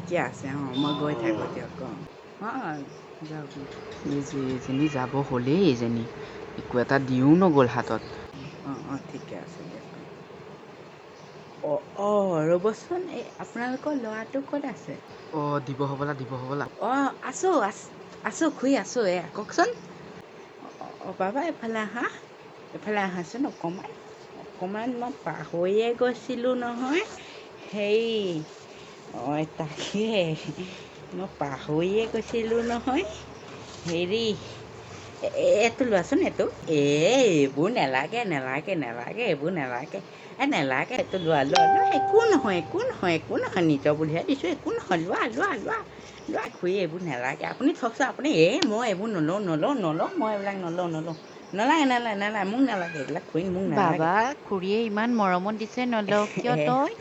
ঠিকে আছে মই গৈ থাকোঁ দিয়ক যাওক এইজনী যাব হ'লেই এইজনী একো এটা দিও নগ'ল হাতত ঠিকে আছে দিয়ক ৰ'বচোন এই আপোনালোকৰ ল'ৰাটো ক'ত আছে দিব হ'বলা আছোঁ খুৰী আছোঁ কওকচোন বাবা এইফালে আহাচোন অকণমান মই পাহৰিয়ে গৈছিলোঁ নহয় তাকে মই পাহৰিয়ে গৈছিলোঁ নহয় হেৰি এইটো লোৱাচোন এইটো এইবোৰ নেলাগে এইবোৰ নেলাগে এইটো লোৱা একো নহয় নিজৰ বুলিহে দিছোঁ একো নহয় লোৱা খুৰী এইবোৰ নেলাগে আপুনি থকচোন আপুনি মই এইবোৰ নলওঁ মই এইবিলাক নলওঁ নালাগে মোক নালাগে এইবিলাক খুৰী মোক নালাগে বাবা খুৰীয়ে ইমান মৰমত দিছে নলওঁ কিয় তই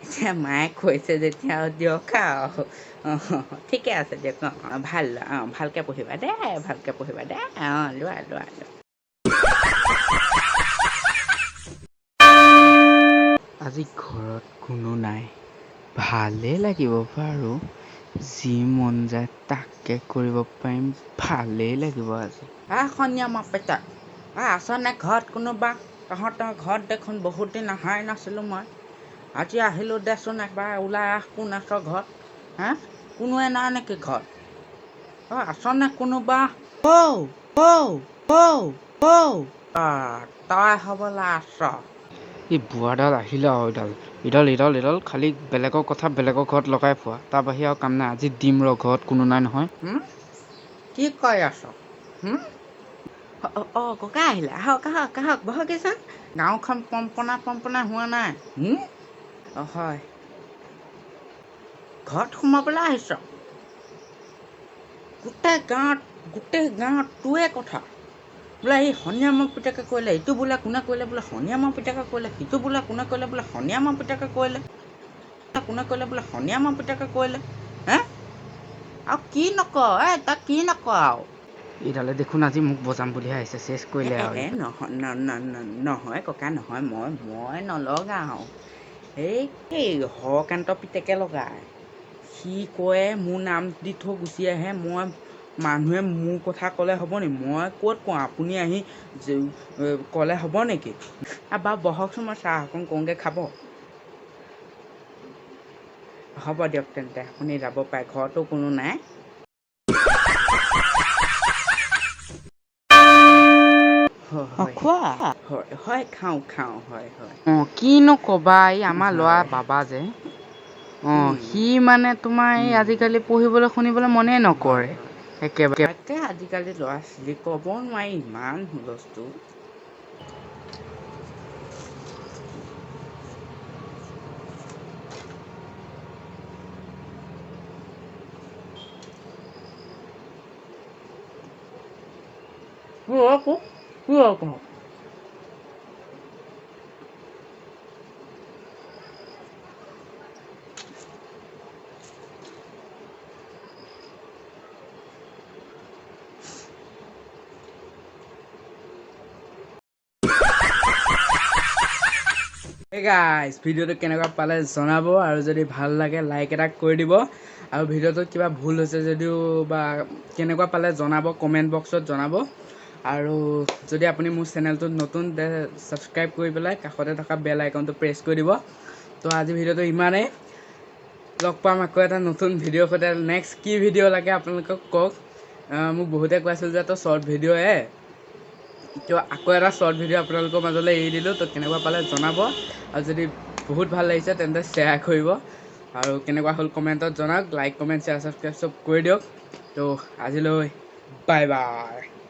এতিয়া মায়ে কৈছে যেতিয়া দিয়ক ঠিকে আছে দিয়ক ভালকৈ পঢ়িবা দে লোৱা আজি ঘৰত কোনো নাই ভালেই লাগিব বাৰু যি মন যায় তাকে কৰিব পাৰিম ভালেই লাগিব আজি সন্ধিয়া মই পেটা আছনে ঘৰত কোনোবা তহঁতৰ ঘৰত দেখোন বহুত দিন অহাই নাছিলোঁ মই আজি আহিলোঁ দেচোন একবাৰ ওলাই আহ কোন আছ ঘৰত কোনোৱে নাই নেকি ঘৰত আছনে কোনোবা তই হ'বলৈ আছ এই বুঢ়াডাল আহিলে আৰু এইডাল খালি বেলেগৰ কথা বেলেগৰ ঘৰত লগাই ফুৰা তাৰ বাহিৰে আৰু কাম নাই আজি দিম ঘৰত কোনো নাই নহয় কি কৈ আছ ককা আহিলে আহক বহকচোন গাঁওখন পম্পনা হোৱা নাই হয় ঘৰত সোমাবলৈ আহিছ গোটেই গাঁৱত তোৰে কথা বোলে এই সন্ধিয়া মই পিতাকে কৰিলে এইটো বোলে কোনে কৰিলে বোলে সন্ধিয়া মই পিতাকে কৰিলে সিটো বোলে কোনে কৰিলে বোলে সন্ধিয়া মই পিতাকে কৰিলে আৰু কি নকৰ তই কি নকৰ আৰু এইডালে দেখোন আজি মোক বজাম বুলিহে আহিছে চেচ কৰিলে আৰু নহয় ককা নহয় মই নলগাওঁ এই হৰকান্ত পিতেকে লগায় সি কয় মোৰ নাম দি থৈ গুচি আহে মানুহে মোৰ কথা ক'লে হ'ব নি মই ক'ত কওঁ আপুনি আহি ক'লে হ'ব নেকি বাৰু বহকচোন মই চাহ অকণ কৰোঁগৈ খাব হ'ব দিয়ক তেন্তে আপুনি যাব পাৰে ঘৰতো কোনো নাই হয় খাওঁ হয় কিনো ক'বা এই আমাৰ ল'ৰা বাবা যে সি মানে তোমাৰ এই আজিকালি পঢ়িবলৈ শুনিবলৈ মনেই নকৰে একেবাৰে তাকে আজিকালি ল'ৰা ছোৱালী ক'ব নোৱাৰি ইমান হুলস্থুল গাইজ ভিডিঅ'টো কেনেকুৱা পালে জনাব আৰু যদি ভাল লাগে লাইক এটা কৰি দিব আৰু ভিডিঅ'টোত কিবা ভুল হৈছে যদিও বা কেনেকুৱা পালে জনাব কমেণ্ট বক্সত জনাব আৰু যদি আপুনি মোৰ চেনেলটোত নতুন ছাবস্ক্ৰাইব কৰি পেলাই কাষতে থকা বেল আইকনটো প্ৰেছ কৰি দিব তো আজি ভিডিঅ'টো ইমানেই লগ পাম আকৌ এটা নতুন ভিডিঅ'ৰ সৈতে নেক্সট কি ভিডিঅ' লাগে আপোনালোকক কওক মোক বহুতে কৈ আছিল যে তো শ্বৰ্ট ভিডিঅ'হে তো আকৌ এটা শ্বৰ্ট ভিডিঅ' আপোনালোকৰ মাজলৈ এৰি দিলোঁ তো কেনেকুৱা পালে জনাব আৰু যদি বহুত ভাল লাগিছে তেন্তে শ্বেয়াৰ কৰিব আৰু কেনেকুৱা হ'ল কমেণ্টত জনাওক লাইক কমেণ্ট শ্বেয়াৰ ছাবস্ক্ৰাইব চব কৰি দিয়ক তো আজিলৈ বাই বাই